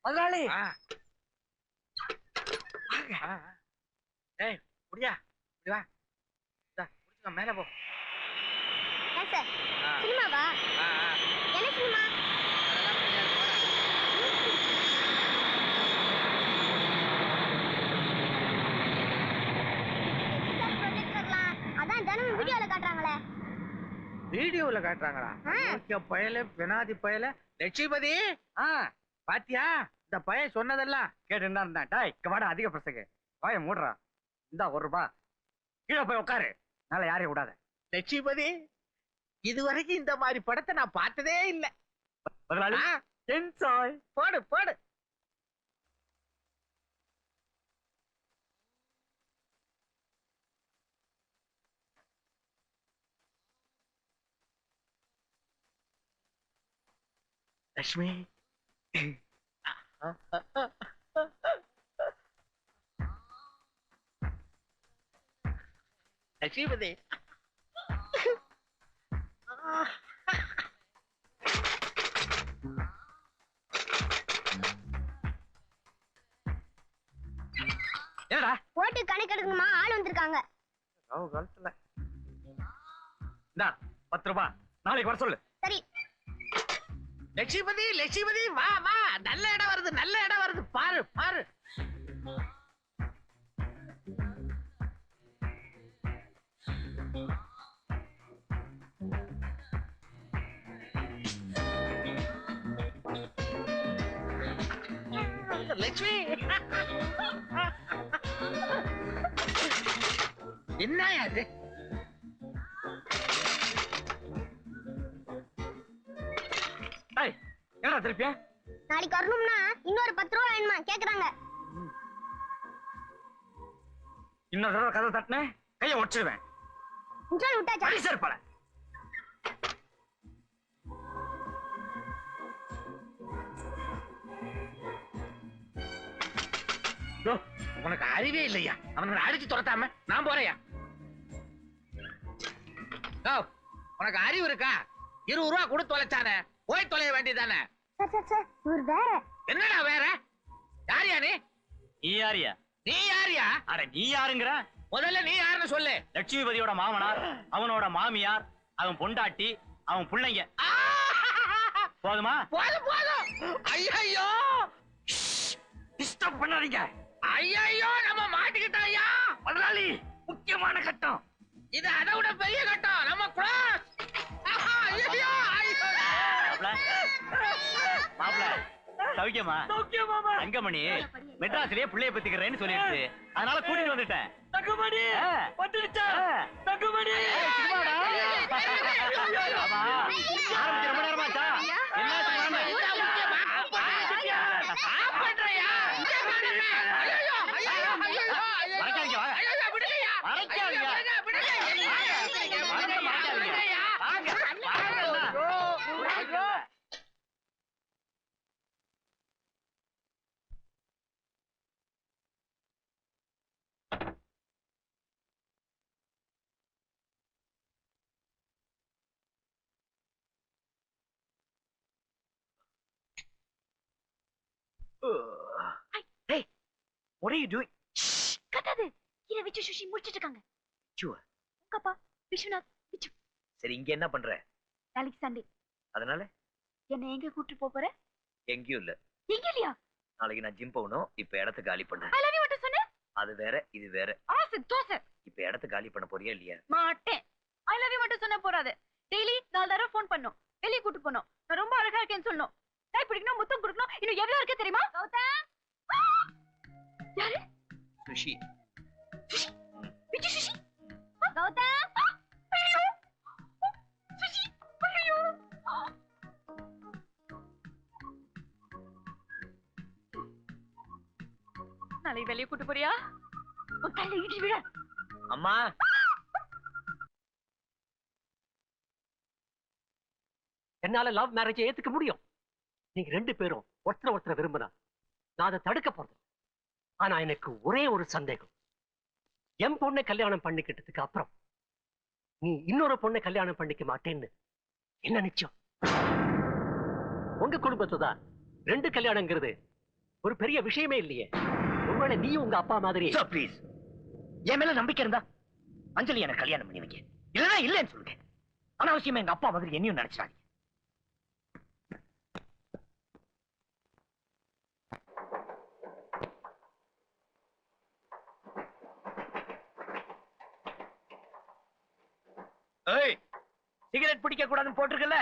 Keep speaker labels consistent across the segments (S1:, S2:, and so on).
S1: முதலாளி
S2: ஏய் முடியா இப்படி வா முடிச்சுக்க மேல போ
S3: சினிமாவா என்ன சினிமா அதான் தினமும் வீடியோல காட்டுறாங்களே
S2: வீடியோல காட்டுறாங்களா பயல பெனாதி பயல லட்சுமிபதி பாத்தியா இந்த பையன் சொன்னதெல்லாம்
S1: கேட்டு இருந்தா வாடா அதிக பிரசங்க வாய மூடுறா இந்தா ₹1 கீழே போய் உட்காரு நாளை யாரையும் விடாத
S2: லட்சுமிபதி இதுவரைக்கும் இந்த மாதிரி படத்தை நான் பார்த்ததே இல்லை
S1: முதலாளி என்ஜாய்
S2: போடு போடு லட்சுமி லட்சுமிபதி
S1: என்னடா
S3: போட்டு கணக்கு எடுக்கணுமா ஆள் வந்திருக்காங்க
S2: காலத்துல
S1: இந்தா ₹10 நாளைக்கு வர சொல்லு
S3: சரி
S2: லட்சுமிபதி லட்சுமிபதி வா வா நல்ல இடம் வருது பாரு பாரு லட்சுமி என்ன அது
S1: என்னடா திருப்பியா
S3: நாளைக்கு வரணும்னா இன்னொரு ₹10 வேணுமா கேக்குறாங்க
S1: இன்னொரு தடவை கதை தட்டினேன் கையை ஒடிச்சிடுவேன்
S3: இன்ட்ரோல் விட்டாச்சா
S1: சார் பல
S2: உனக்கு அறிவே இல்லையா அவனை அடிச்சு துரத்தாம நான் போறையா உனக்கு அறிவு இருக்கா ₹20 கொடுத்து தொலைச்சானே போய் தொலைய வேண்டியதானே
S3: சார் இவர் வேற
S2: என்னடா வேற யாரியா
S1: நீ யாரியா
S2: நீ யாரியா
S1: அட நீ யாருங்கிற
S2: முதல்ல நீ யாருன்னு சொல்லு
S1: லட்சுமிபதியோட மாமனார் அவனோட மாமியார் அவன் பொண்டாட்டி அவன் பிள்ளைங்க போதுமா
S2: போதும் போதும் ஐயோ
S1: டிஸ்டர்ப் பண்ணாதீங்க
S2: ஐயோ நம்ம மாட்டிக்கிட்டோம் ஐயா
S1: முதலாளி முக்கியமான கட்டம்
S2: இது அதை விட பெரிய கட்டம் நம்ம கிளாஸ் ஐயோ
S1: மாப்ள சௌக்கியமா தங்கமணி மெட்ராஸ்லயே பிள்ளைய பத்திக்கிறேன்னு சொல்லிடுச்சு அதனால கூட்டிட்டு வந்துட்டேன் தங்கமணி வந்துடுச்சா தங்கமணி ஆரம்பிச்சு ரொம்ப நேரமாச்சா
S2: Hey, what are you doing?
S3: கட்டாது இத விச்சு சுஷி முடிச்சிட்டு இருக்காங்க
S2: Sure.
S3: உங்கப்பா விஸ்வநாத் விச்சு
S2: சரி இங்க என்ன பண்ற
S3: நாளைக்கு சண்டே
S2: அதனால
S3: என்ன எங்க கூட்டி போற
S2: எங்கேயும் இல்ல
S3: எங்க இல்லையா
S2: நாளைக்கு நான் ஜிம் போகணும் இப்ப இடத்த காலி பண்ண
S3: ஐ லவ் யூ மட்டும் சொன்னே
S2: அது வேற இது வேற
S3: ஆசை தோசை
S2: இப்ப இடத்த காலி பண்ண போறியா இல்லையா
S3: மாட்டேன் ஐ லவ் யூ மட்டும் சொன்ன போறாது டெய்லி 4 தடவை ஃபோன் பண்ணனும் வெளிய கூட்டி போணும் நான் ரொம்ப அழகா இருக்கேன்னு சொல்லணும் டை பிடிக்கணும் முத்தம் கொடுக்கணும் இன்னும் எவ்வளவு இருக்கு தெரியுமா கௌதம் யாரு
S2: சுஷி
S3: சுஷி விஜய் சுஷி கௌதம் ஐயோ சுஷி ஐயோ நாளை வெளிய கூட்டி போறியா உன் கையில இடி விட
S2: அம்மா
S4: என்னால லவ் மேரேஜ் ஏத்துக்க முடியும் நீங்க 2 பேரும் ஒருத்தரை விரும்பினா நான் அதை தடுக்க போறது ஆனா எனக்கு ஒரே ஒரு சந்தேகம் என் பொண்ணை கல்யாணம் பண்ணிக்கிட்டதுக்கு அப்புறம் நீ இன்னொரு பொண்ணை கல்யாணம் பண்ணிக்க மாட்டேன்னு என்ன நிச்சயம் உங்க குடும்பத்தை தான் 2 கல்யாணங்கிறது ஒரு பெரிய விஷயமே இல்லையே. ஒருவேளை நீ உங்க அப்பா மாதிரி.
S5: ப்ளீஸ், என் மேல நம்பிக்கை இருந்தா அஞ்சலி எனக்கு கல்யாணம் பண்ணி வைக்க, இல்லைன்னா இல்லைன்னு சொல்லுங்க. அனாவசியமா எங்க அப்பா மாதிரி என்னையும் நினைச்சாங்க. ஏய், சிகரெட் பிடிக்க கூடாதுன்னு போட்டிருக்கல.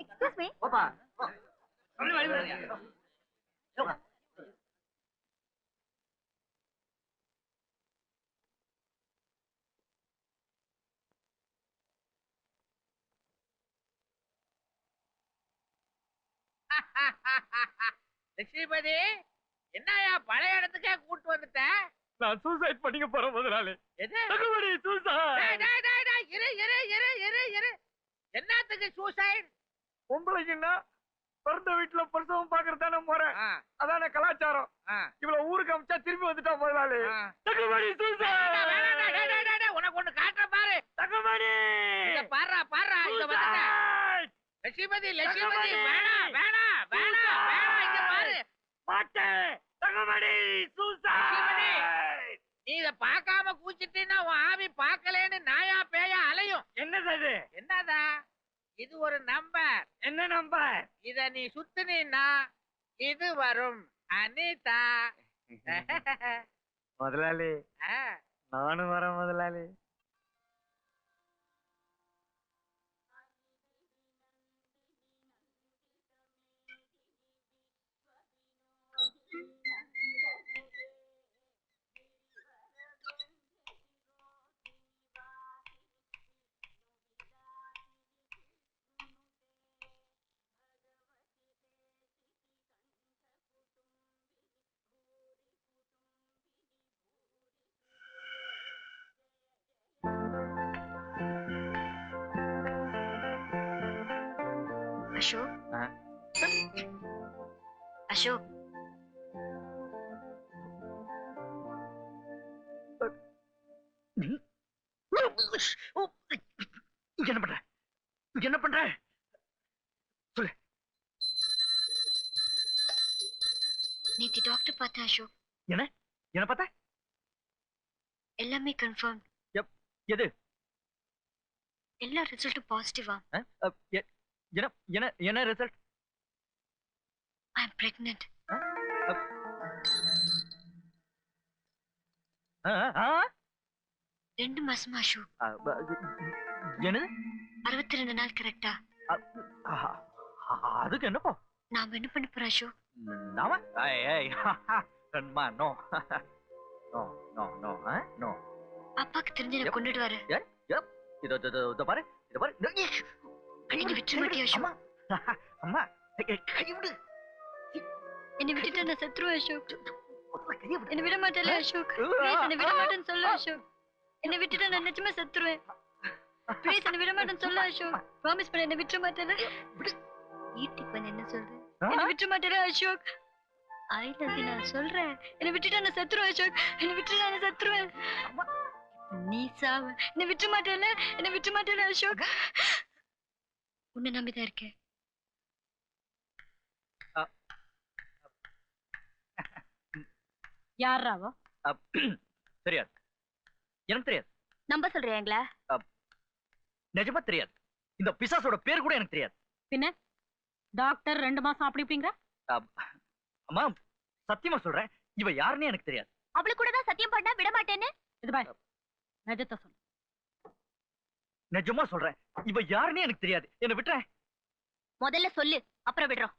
S3: Excuse me.
S1: போப்பா.
S2: லட்சுமிபதி, என்னயா பழைய இடத்துக்கே கூட்டு வந்துட்ட?
S1: நான் சூசைட் பண்ணிக்க போறேன் முதலாளி.
S2: எது?
S1: தகுமணி
S2: டேய்,
S1: சூசைட்.
S2: டேய், டேய், டேய், இரு. என்னத்துக்கு சூசைட்?
S1: பொம்பளைக்குன்னா பிறந்த வீட்டுல பிரசவம் பாக்குறது தானே முறை,
S2: ஆ,
S1: அதான கலாச்சாரம்.
S2: ஆ,
S1: இவ்வளவு ஊருக்கு அமிச்சா திரும்பி வந்துட்டா முதலாளி.
S2: ஆ.
S1: தகுமணி
S2: வேணாம், வேணாம், டேய், டேய்,
S1: சூசைட்.
S2: டேய், டேய், உனக்கு ஒண்ணு காட்டுறேன் பாரு.
S1: தகுமணி
S2: இங்க பாருடா, இங்க வந்துட்டேன்.
S1: சூசைட்.
S2: லட்சுமிபதி,
S1: தங்கமணி!
S2: வேணாம், இங்க பாரு.
S1: மாட்டேன். தகுமணி
S2: லட்சுமிபதி!
S1: சூசைட்.
S2: நீ இத பார்க்காம கூச்சிட்டீன்னா உன் ஆவி பார்க்கலேன்னு நாயா பேயா அலையும்.
S1: என்னது அது?
S2: என்னதா இது? ஒரு நம்பர்.
S1: என்ன நம்பர்?
S2: இத நீ சுத்துனீன்னா இது வரும். அனிதா.
S1: முதலாளி,
S2: ஆ,
S1: நானும் வரேன் முதலாளி.
S3: அசோக்.
S1: ஆ?
S3: அசோக்,
S5: நீ இங்க என்ன பண்ற? இங்க என்ன பண்ற? சொல்லு.
S3: நேத்து டாக்டர் பார்த்தேன் அசோக்.
S5: என்ன பார்த்த?
S3: எல்லாமே கன்ஃபார்ம்.
S5: எது?
S3: எல்லா ரிசல்ட்டும் பாசிட்டிவா.
S5: என்ன ரிசல்ட்?
S3: ஐ அம் பிரெக்னன்ட். ரெண்டு மாசமா அசோக்.
S5: என்னது?
S3: 62 நாள் கரெக்டா?
S5: அதுக்கு என்னப்போ?
S3: நாம என்ன பண்ண போறோம் அசோக்?
S5: நாம நோ நோ நோ நோ.
S3: அப்பாக்கு தெரிஞ்சு என்ன கொண்டுட்டு வர.
S5: இத பாரு.
S3: என்ன விட்டுற மாட்டியா அசோக்?
S5: அம்மா கைவிடு.
S3: என்ன விட்டுட்டு நான் செத்துருவேன் அசோக்.
S5: கைவிடு.
S3: என்ன விட மாட்டேல அசோக். ப்ளீஸ் என்ன விட மாட்டேன்னு சொல்லு அசோக். என்ன விட்டுட்டு நான் நிஜமா செத்துருவேன். ப்ளீஸ் என்ன விட மாட்டேன்னு சொல்லு அசோக். ப்ராமிஸ் பண்ண என்ன விட்டுற மாட்டேல. வீட்டுக்கு வந்து என்ன சொல்ற? என்ன விட்டுற மாட்டேல அசோக். ஐ லவ் யூ நான் சொல்றேன். என்ன விட்டுட்டு நான் செத்துருவேன் அசோக். என்ன விட்டுட்டு நான் செத்துருவேன். நீ சாவ. என்ன விட்டுற மாட்டேல. என்ன விட்டுற மாட்டேல அசோக். உன்னை நம்பிதான் இருக்கேன். யாராவோ
S5: தெரியாது. எனக்கு தெரியாது.
S3: நம்ப சொல்றீங்களா?
S5: நிஜமா தெரியாது. இந்த பிசாசோட பேர் கூட எனக்கு தெரியாது.
S3: பின்ன டாக்டர் 2 மாசம் அப்படி இப்படிங்கற?
S5: அம்மா சத்தியமா சொல்றேன், இவ யாருன்னு எனக்கு தெரியாது.
S3: அவள கூட தான் சத்தியம் பண்ணா விட மாட்டேன்னு. இது பாரு, நிஜத்தை சொல்லு.
S5: நிஜமா சொல்றேன், இவ யாருன்னு எனக்கு தெரியாது. என்ன விட்டுற.
S3: முதல்ல சொல்லு, அப்புறம் விடுறோம்.